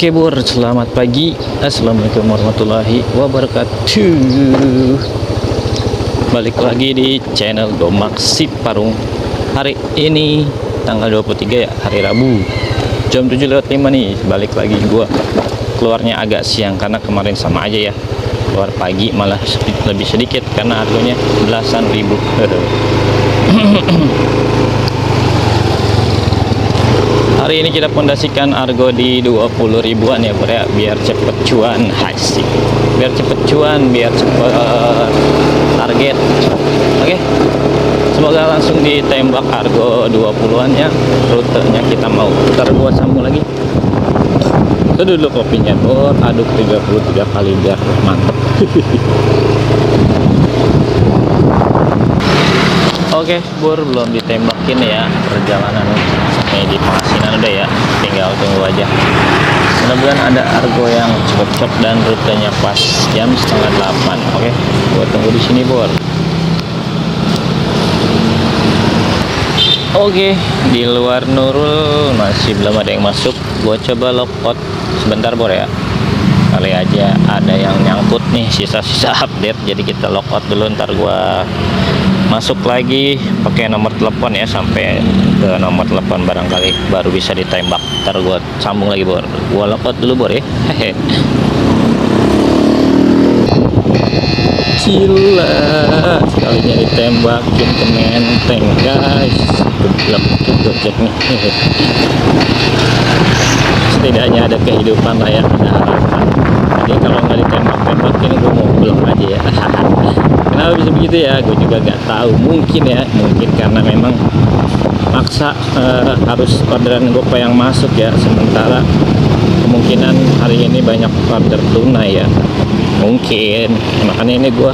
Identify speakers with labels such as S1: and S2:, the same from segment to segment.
S1: Oke Bor, selamat pagi. Assalamualaikum warahmatullahi wabarakatuh. Balik lagi di channel Gomak Siparung. Hari ini tanggal 23 ya, hari Rabu, jam 7:05 nih. Balik lagi gua. Keluarnya agak siang karena kemarin sama aja ya, keluar pagi malah lebih sedikit karena harganya belasan ribu. Hari ini kita pondasikan argo di 20 ribuan ya Bro ya, biar cepet cuan. Asik, biar cepet cuan, biar cepet target. Oke, semoga langsung ditembak argo 20-an ya. Rutenya kita mau ntar gua sambung lagi. Itu dulu kopinya Bro, aduk 33 kali biar mantep. Oke Bor, belum ditembakin ya, perjalanan sampai di Pengasinan udah ya, tinggal tunggu aja. Mudah-mudahan ada argo yang cocok dan rutenya pas jam 7:30. Oke, gua tunggu di sini Bor. Oke, di luar Nurul masih belum ada yang masuk. Gua coba lockout sebentar Bor ya, kali aja ada yang nyangkut nih, sisa-sisa update. Jadi kita lockout dulu, ntar gua masuk lagi pakai nomor telepon ya, sampai ke nomor telepon barangkali baru bisa ditembak. Ntar gua sambung lagi Bor, gua lockout dulu Bor ya. Hehe. Gila, sekalinya ditembakin ke Menteng guys. Geblek gojek nih. Setidaknya ada kehidupan lah ya, ada harapan. Jadi kalau nggak ditembak-tembakin gue mau pulang aja ya. Kenapa bisa begitu ya, gue juga nggak tahu. Mungkin ya, mungkin karena memang maksa harus orderan GoPay yang masuk ya, sementara kemungkinan hari ini banyak order tunai ya, mungkin. Makanya ini gue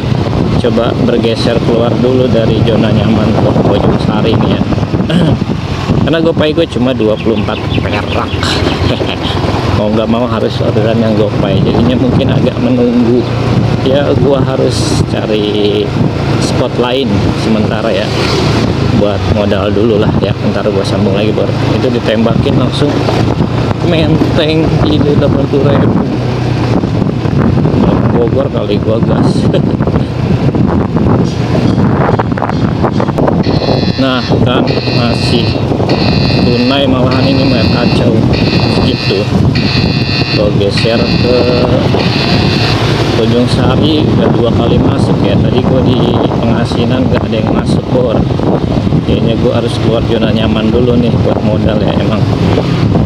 S1: coba bergeser keluar dulu dari zona nyaman ke Bojong Sari ini ya. Karena GoPay gue cuma 24 perak. Mau nggak mau harus orderan yang GoPay, jadinya mungkin agak menunggu ya. Gua harus cari spot lain sementara ya, buat modal dulu lah ya. Ntar gua sambung lagi Bor. Itu ditembakin langsung Menteng, ini 80.000 Bogor kali gua gas. Nah kan masih tunai malahan, ini mah kacau gitu. Gue geser ke Bojong Sari, udah 2 kali masuk ya. Tadi gue di Pengasinan gak ada yang masuk Bor. Kayaknya gue harus keluar zona nyaman dulu nih buat modal ya emang.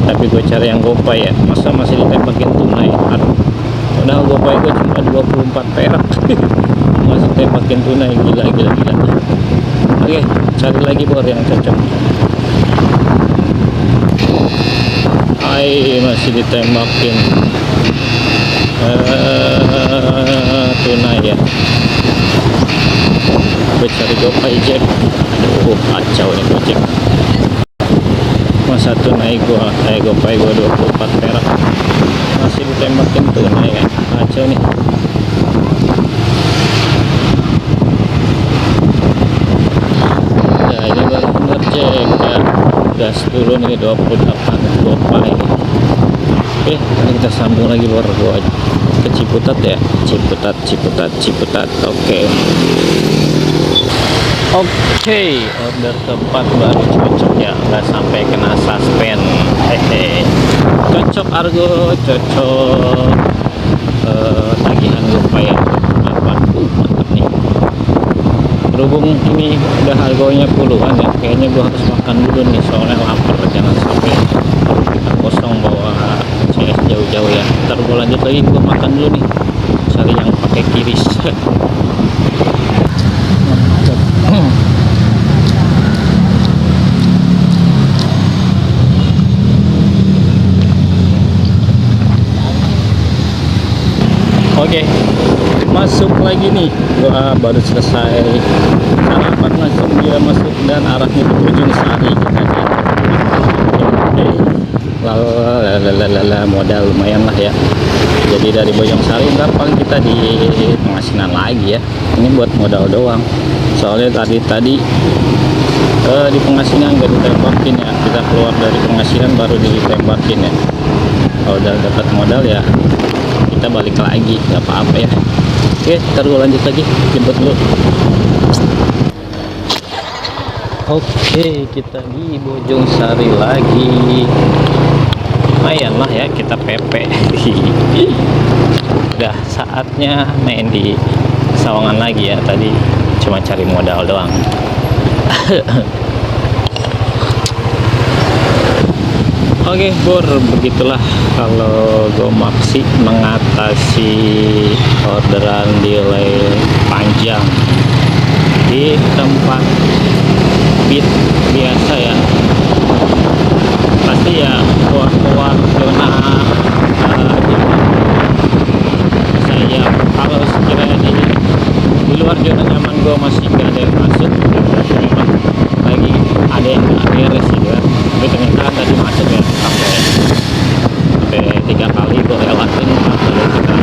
S1: Tapi gue cari yang GoPay ya, masa masih ditembakin tunai. Udah GoPay gue cuma 24 perak. Masih tembakin tunai, gila. Oke, cari lagi Bor yang cocok. Masih ditembakin tunai ya. Gue cari GoPay Jack. Aduh kacau nih Gojek. Masa tunai GoPay gue 24 perak masih ditembakin tunai ya, kacau nih. Ya ini baru bener Jack ya. Gas turun ini 28 GoPay. Oke, nanti kita sambung lagi Bor. Gua ke Ciputat ya, Ciputat. Oke, order tepat baru cocok ya, nggak sampai kena suspend. Hehe, cocok argo, cocok tagihan GoPay ya. Mantap nih. Berhubung ini udah harganya puluhan ya, kayaknya gua harus makan dulu nih, soalnya lapar. Jangan sampai kita kosong bawa CS jauh-jauh ya. Ntar gua lanjut lagi, gua makan dulu nih, cari yang pakai kiris. Oke, masuk lagi nih. Gua baru selesai sarapan, langsung dia masuk dan arahnya ke Bojong Sari. Lala modal lumayan lah ya. Jadi dari Bojong Sari ntar paling kita di Pengasinan lagi ya. Ini buat modal doang. Soalnya tadi di Pengasinan gak ditembakin ya. Kita keluar dari Pengasinan baru ditembakin ya. Kalau udah dapat modal ya kita balik lagi, nggak apa-apa ya. Oke, ntar gue lanjut lagi, jemput dulu. Oke, kita di Bojong Sari lagi. Lumayan lah ya kita PP. Udah saatnya main di Sawangan lagi ya. Tadi cuma cari modal doang. Oke, Bor, begitulah kalau gue maksi mengatasi orderan delay panjang di tempat bid biasa ya. Pasti ya keluar zona saya. Kalau sekiranya di luar zona nyaman gue masih gak ada yang masuk, berarti memang lagi ada yang gak beres gitu kan. Tapi ternyata tadi masuk ya sampai 3 kali gue lewatin, lalu kita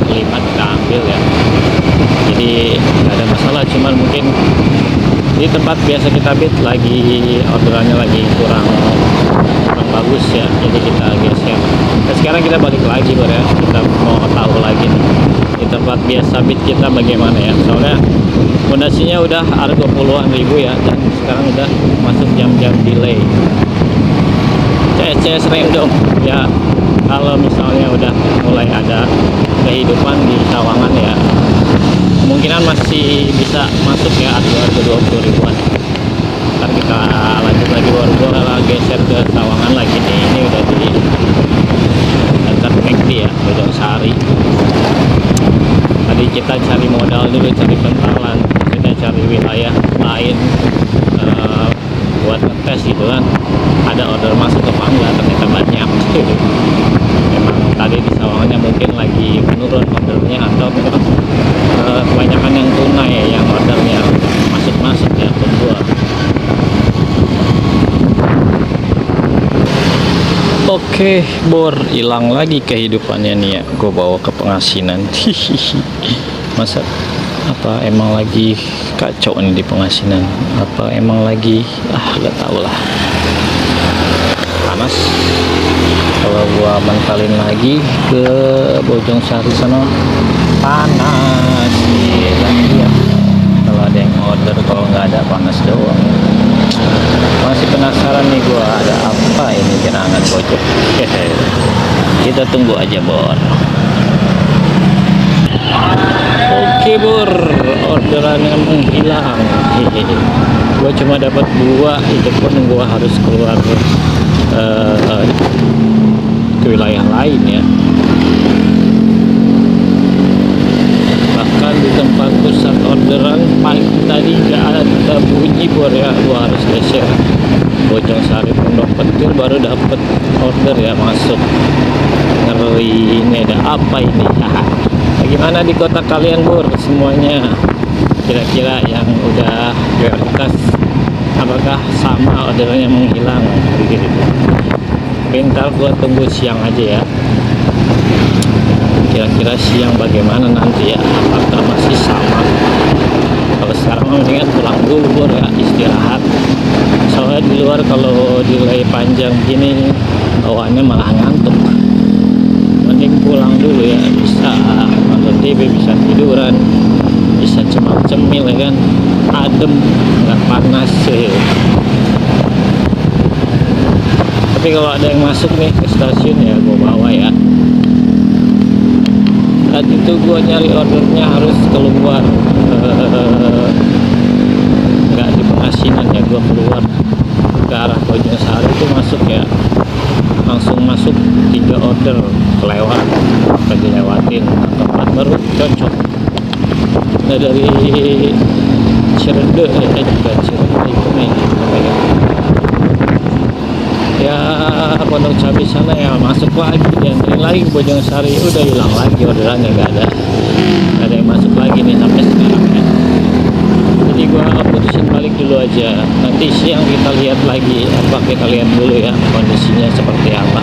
S1: kelima kita ambil ya. Jadi gak ada masalah, cuman mungkin di tempat biasa kita bid lagi orderannya lagi kurang bagus ya, jadi kita geser. Nah, sekarang kita balik lagi Bor ya, kita mau tahu lagi nih di tempat biasa bid kita bagaimana ya. Soalnya fondasinya udah harga puluhan ribu ya, dan sekarang udah masuk jam-jam delay. CS random ya. Kalau misalnya udah mulai ada kehidupan di Sawangan ya, kemungkinan masih bisa masuk ya harga 20 ribuan. Ntar kita lanjut lagi Bor, gua geser ke Sawangan lagi nih. Ini udah di dekat McD ya, Bojong Sari. Tadi kita cari modal dulu, cari bentalan, kita cari wilayah lain buat ngetes gitu kan, ada order masuk apa enggak. Ternyata banyak. Memang tadi di Sawangannya mungkin lagi menurun ordernya, atau memang kebanyakan yang tunai ya, yang ordernya masuk ya pun gua. Oke, Bor, hilang lagi kehidupannya nih ya. Gue bawa ke pengasinan. Masa apa emang lagi kacau nih di pengasinan? Apa emang lagi gak tau lah. Panas. Kalau gua mentalin lagi ke Bojong Sari sana, panas ya. Kalau ada yang order, kalau nggak ada panas doang. Masih penasaran nih gua, ada apa ini genangan Bojong. Kita tunggu aja Bor. Oke Bor, orderannya menghilang. Gua cuma dapat 2, itu pun gua harus keluar ke wilayah lain ya. Bahkan di tempat pusat orderan pagi tadi nggak ada bunyi Bor ya. Gua harus geser Bojong Sari Pondok Petir baru dapat order ya masuk. Ngeri, ini ada apa ini? Bagaimana di kota kalian Bor semuanya? Kira-kira yang udah prioritas apakah sama orderannya menghilang gitu? Bentar gua tunggu siang aja ya. Kira-kira siang bagaimana nanti ya, apakah masih sama? Kalau sekarang mendingan pulang dulu Bor ya, istirahat. Soalnya di luar kalau delay panjang gini bawaannya malah ngantuk. Mending pulang dulu ya, bisa nonton TV, bisa tiduran, bisa cemil ya kan, adem, nggak panas sih. Tapi kalau ada yang masuk nih ke stasiun ya gue bawa ya. Saat itu gue nyari ordernya harus keluar, nggak di pengasinan ya, gue keluar ke arah Bojong Sari itu masuk ya, langsung masuk 3 order kelewat, atau dilewatin, tempat baru cocok. Nah dari Cirende juga Cirende itu nih namanya ya, Pondok Cabai sana ya, masuk lagi dianterin lagi Bojong Sari, udah hilang lagi orderannya, nggak ada yang masuk lagi nih sampai sekarang ya. Jadi gua putusin balik dulu aja, nanti siang kita lihat lagi, kita lihat dulu ya kondisinya seperti apa.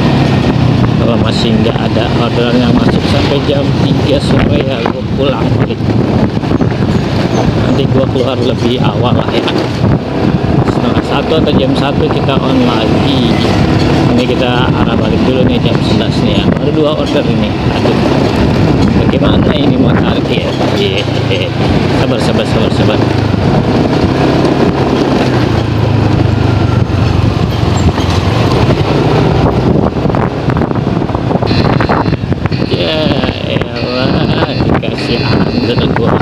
S1: Kalau masih nggak ada orderan yang masuk sampai jam 3 sore ya gua pulang balik. Nanti gua keluar lebih awal lah ya, 1:30 atau jam 1 kita on lagi. Ini kita arah balik dulu nih jam 11 nih ya. Baru 2 order ini. Aduh, bagaimana ini mau target? Sabar. Ya elah, dikasih under gua.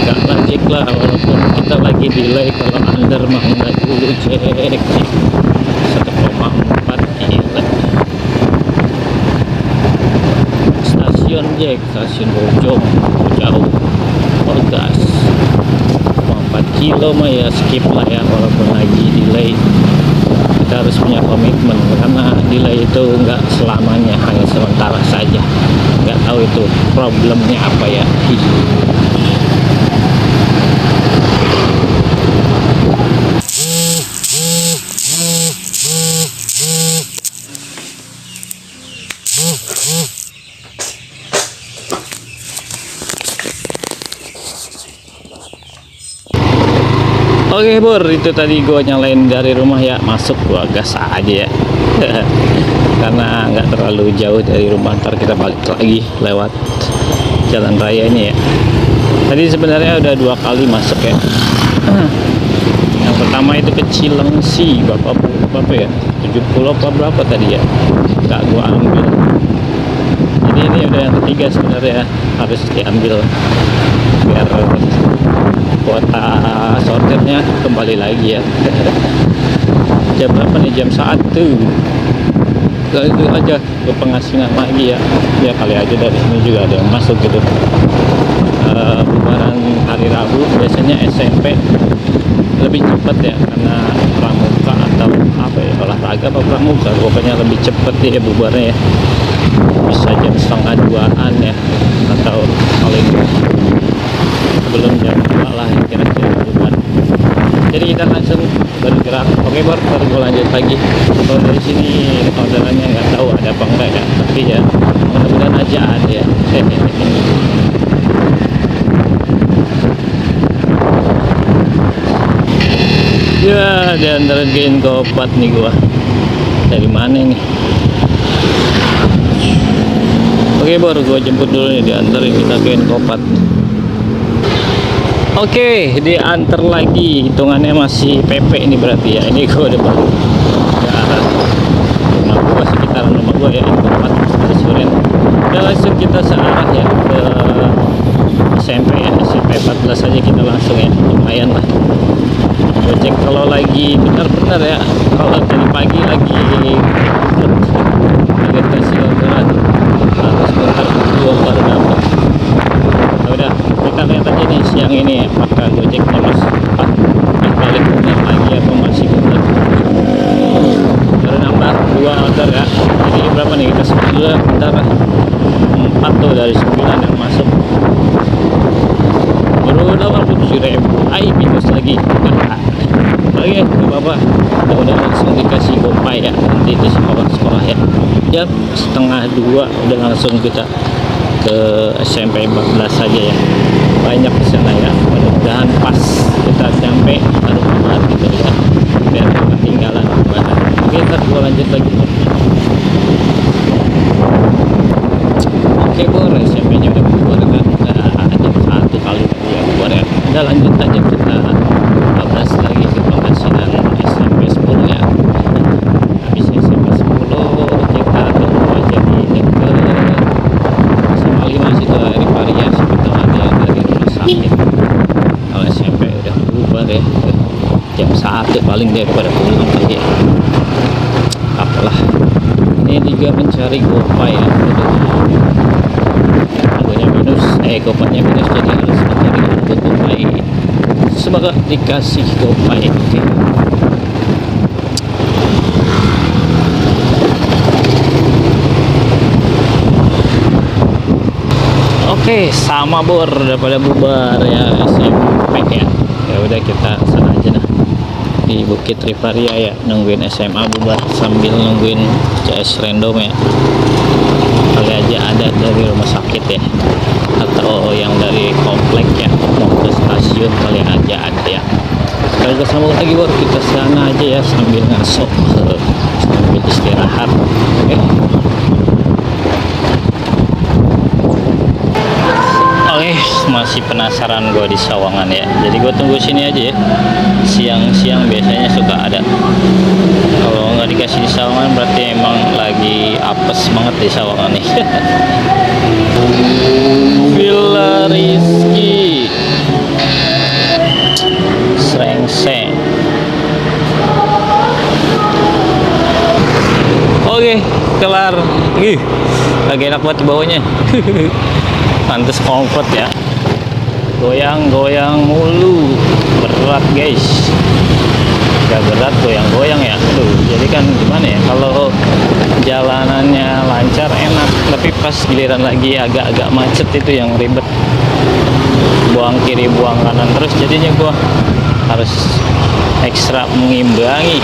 S1: Gak logik lah, walaupun kita lagi delay. Kalau under mah nggak dulu cek 1,4 gila. Stasiun Jack, stasiun Bojong jauh. Oh gas 4 kilo mah ya skip lah ya, walaupun lagi delay. Kita harus punya komitmen, karena delay itu nggak selamanya, hanya sementara saja. Nggak tahu itu problemnya apa ya. Oke Bor, itu tadi gua nyalain dari rumah ya, masuk gua gas aja ya. Karena nggak terlalu jauh dari rumah, ntar kita balik lagi lewat jalan rayanya ya. Tadi sebenarnya udah 2 kali masuk ya. Yang pertama itu ke Cilengsi, Bapak ya, 70 apa berapa tadi ya, nggak gua ambil. Jadi ini udah yang ketiga sebenarnya, harus diambil biar kuota sortirnya kembali lagi ya. Jam berapa nih? Jam 1. Itu aja ke penghasilan lagi ya. Ya kali aja dari sini juga ada yang masuk gitu. Bubaran hari Rabu biasanya SMP lebih cepat ya, karena pramuka atau apa ya, olahraga apa pramuka, pokoknya lebih cepat ya bubarnya ya. Bisa jam 1:30-an ya, atau paling belum jam 2 lah kira-kira bukan. Jadi kita langsung bergerak. Oke Bor, baru gue lanjut lagi. Kalau dari sini orderannya nggak tahu ada apa enggak ya, tapi ya mudah-mudahan aja ada ya. Ya, diantarin ke Inkopat nih gua. Dari mana nih? Oke Bor, gua jemput dulu nih, diantarin kita ke Inkopat. Oke, diantar lagi, hitungannya masih PP ini berarti ya. Ini gua udah balik ke arah rumah gua, sekitaran rumah gua ya, Inkopat dari Suren. Dan langsung kita searah ya ke SMP ya, SMP 14 aja kita langsung ya, lumayan lah. Gue cek kalau lagi benar-benar ya, kalau dari pagi lagi kasih orderan harus bentar dua baru dapat. Udah kita lihat aja nih siang ini ya, apakah Gojeknya balik benar lagi apa masih benar. Baru nambah 2 order ya, jadi berapa nih, kita sudah bentar 4 tuh dari 9 yang masuk. Baru 87.000, minus lagi. Oke, gak apa-apa, udah langsung dikasih GoPay ya nanti di sekolah ya. Jam 1:30 udah langsung kita ke SMP 14 saja ya. Banyak di sana ya, mudah-mudahan pas kita sampai baru keluar gitu ya, biar gak ketinggalan barang. Oke, ntar gua lanjut lagi. Oke Bor, SMP nya udah keluar kan, jam 1 kali tadi ya keluar ya. Udah lanjut aja kita 14 lagi ke penghasilan SMP 10 ya. Habis SMP 10 kita tunggu aja di dekat sama 5 situ dari variasi, kita ada yang dari rumah sakit. Kalau SMP udah bubar ya, jam 1 paling daripada pulang lagi ya. Apalah, ini juga mencari GoPay ya. Harganya minus, GoPay-nya minus, jadi harus mencari untuk GoPay. Semoga dikasih GoPay. Oke, sama Bor, udah pada bubar ya SMP ya. Ya udah kita sana aja dah di Bukit Rivaria ya, nungguin SMA bubar sambil nungguin CS random ya. Kali aja ada dari rumah sakit ya, atau yang dari komplek ya mau ke stasiun, kali aja ada ya. Kalau kita sambung lagi bor, kita sana aja ya sambil ngasok, sambil istirahat. Oke. Oke, masih penasaran gue di Sawangan ya. Jadi gue tunggu sini aja ya. Siang-siang biasanya suka ada. Kalau nggak dikasih di Sawangan berarti emang lagi apes banget di Sawangan nih. Villa Rizky Srengseng. Oke, kelar. Lagi enak banget di bawahnya. Pantes comfort ya. Goyang-goyang mulu. Berat guys. Gak berat goyang-goyang ya. Aduh, jadi kan gimana ya, kalau jalanannya lancar enak, tapi pas giliran lagi agak-agak macet itu yang ribet. Buang kiri buang kanan terus, jadinya gua harus ekstra mengimbangi.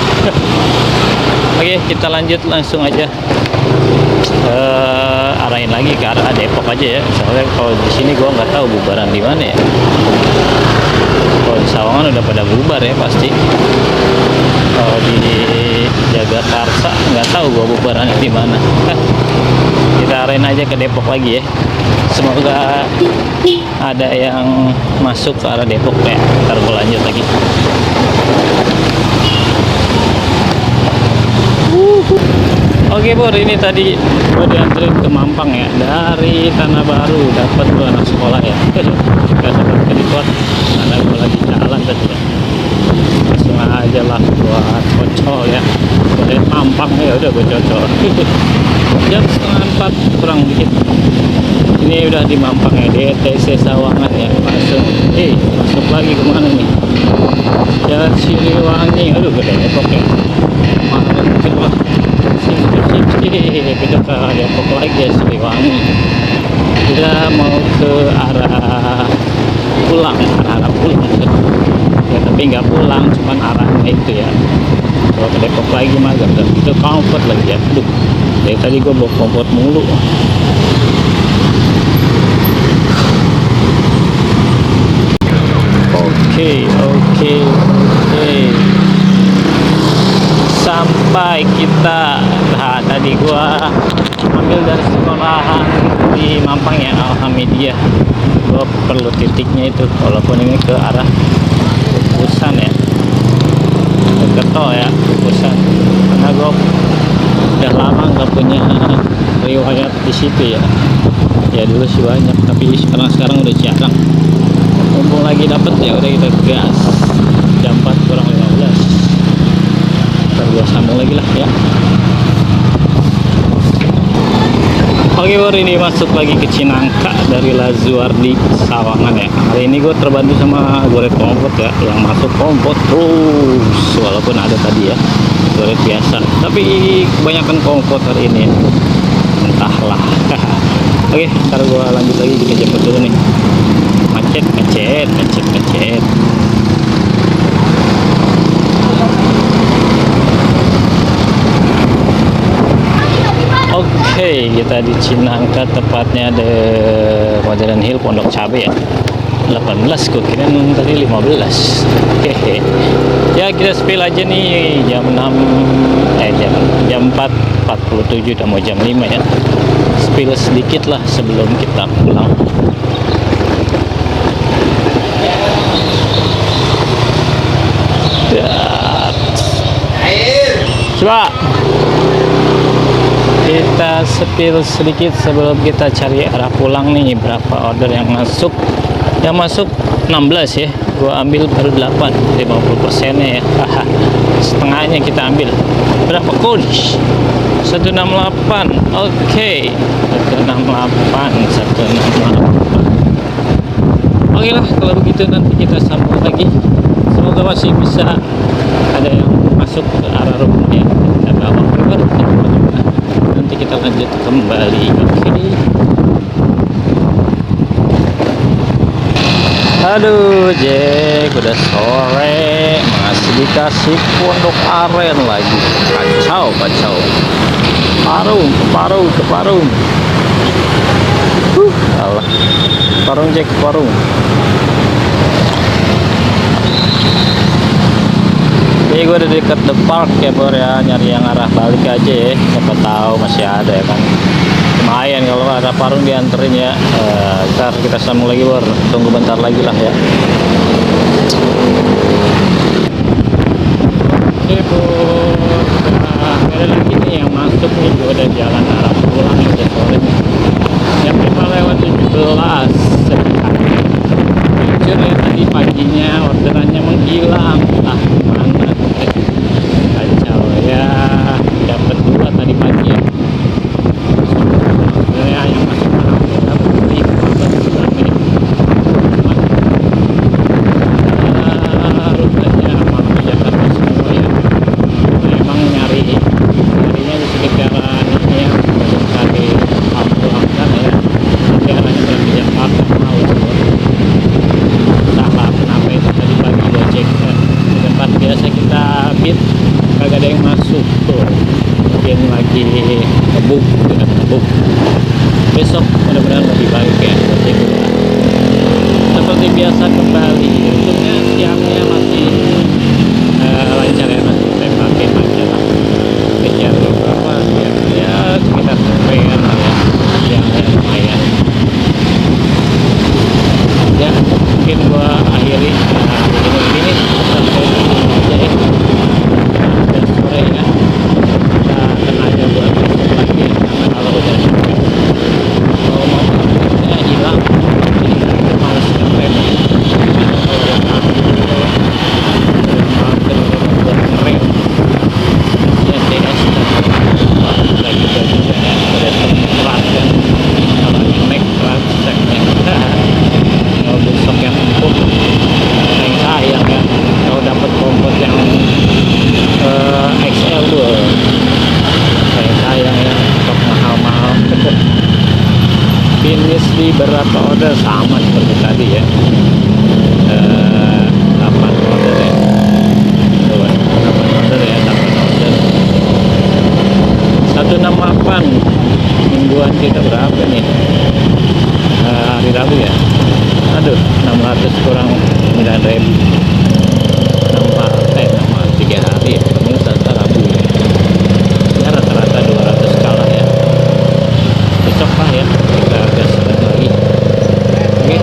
S1: Oke, kita lanjut langsung aja. Arahin lagi ke arah Depok aja ya. Soalnya kalau di sini gua nggak tahu bubaran di mana ya. Kalau di Sawangan udah pada bubar ya pasti. Kalau di Jagakarsa nggak tahu gua bubarannya di mana. Kita arahin aja ke Depok lagi ya. Semoga ada yang masuk ke arah Depok ya. Ntar gua lanjut lagi. Oke Bor, ini tadi gue dianterin ke Mampang ya, dari Tanah Baru. Dapat gue anak sekolah ya, gak sempat ke Depok karena gue lagi jalan tadi ya. Langsung aja lah buat cocol ya, dari Mampang ya udah gue cocol. Jam 3:30 kurang dikit. Ini udah di Mampang ya, di ETC Sawangan ya. Langsung masuk lagi kemana nih? Jalan Siliwangi. Aduh gede Depok ya, mahal mungkin lah. Kita ke Depok lagi ya, Siliwangi. Kita mau ke arah pulang ya, tapi nggak pulang, cuman arahnya itu ya. Kalau ke Depok lagi mah gak itu comfort lagi ya. Aduh, dari tadi gue bawa comfort mulu. Oke. Sampai kita, nah tadi gua ambil dari sekolahan di Mampang ya, Alhamdulillah. Gua perlu titiknya itu, walaupun ini ke arah Kukusan ya, ke tol ya, Kukusan. Karena gua udah lama nggak punya riwayat di situ ya. Ya dulu sih banyak, tapi sekarang udah jarang. Mumpung lagi dapet ya udah kita gas. Jam 4:15. Gua sambung lagi lah ya. Oke Bor, ini masuk lagi ke Cinangka dari Lazuardi Sawangan ya. Hari ini gue terbantu sama goret kompot ya, yang masuk kompot terus, walaupun ada tadi ya goret biasa, tapi kebanyakan kompot hari ini ya. Entahlah. Oke, ntar gue lanjut lagi, kita jemput dulu nih. Macet. Oke, kita di Cinangka, tepatnya di Modern Hill Pondok Cabe ya. 18, gue kira tadi 15. Oke. Ya kita spill aja nih, jam 4:47, udah mau jam 5 ya. Spill sedikit lah sebelum kita pulang. Coba kita spill sedikit sebelum kita cari arah pulang nih. Berapa order yang masuk? Yang masuk 16 ya, gua ambil baru 8, 50% nya ya. Setengahnya kita ambil. Berapa coach? 168. Oke, 168. Oke lah, kalau begitu nanti kita sambung lagi. Semoga masih bisa ada yang masuk ke arah rumah ya. Kita bawa keluar, nanti kita lanjut kembali. Oke. Aduh Jack, udah sore masih dikasih pondok aren lagi. Kacau. Parung. Alah. Parung Jack, parung. gue udah deket The Park ya bor ya, nyari yang arah balik aja ya, siapa tahu masih ada ya kan. Lumayan kalau ada Parung dianterin ya. Ntar kita sambung lagi bor, tunggu bentar lagi lah ya. Oke bor, ada lagi nih yang masuk nih, gue udah jalan arah pulang ya, udah sore nih. Jam 5 lewat 17. Jujur ya, tadi paginya orderannya menghilang, entah kemana. Kacau ya, dapat 2 tadi pagi ya. Sebenarnya yang masuk alhamdulillah beli rutenya mau ke Jakarta semua ya. Memang nyarinya di sekitaran ini ya, cari pulang sana ya. Tapi arahnya ke Jakarta mau salah kenapa itu tadi pagi gue cek di tempat biasa kita bid kagak ada yang masuk tuh, mungkin lagi ngebuk dengan ngebuk. Besok mudah-mudahan lebih baik ya. Seperti biasa kembali, untungnya siangnya masih lancar ya, masih tembakin aja lah. Kejar beberapa ya sekitar sampean lah ya, siangnya lumayan ya. Mungkin gua akhiri begini sampai aja ya, udah sore ya, kita tenaga buat besok lagi karena kalau udah sampai kalau mau ya hilang jadi males ngerem kalau udah mati udah mampir udah buat ngerem ya CS lagi juga ya, udah terat kan kalau naik terat seknya kalau besok yang empuk sayang ya kalau dapat kompor yang XL tuh sayang ya, stok mahal-mahal. Finish di berapa order sama seperti tadi ya, 8 order ya, 8 order ya, 8 order 168 mingguan kita berapa nih, hari Rabu ya, aduh 600 kurang 9.000, 3 hari ya, ini rata Rabu ya, rata-rata 200 kalah ya. Besok lah ya kita gaskan lagi. Oke,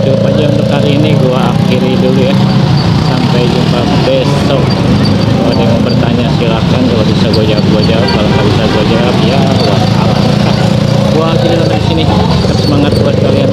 S1: cukup aja untuk kali ini, gua akhiri dulu ya, sampai jumpa besok. Kalau ada yang mau bertanya silakan, kalau bisa gua jawab, kalau nggak bisa gua jawab ya wassalam. Gua akhiri sampai sini, tetap semangat buat kalian.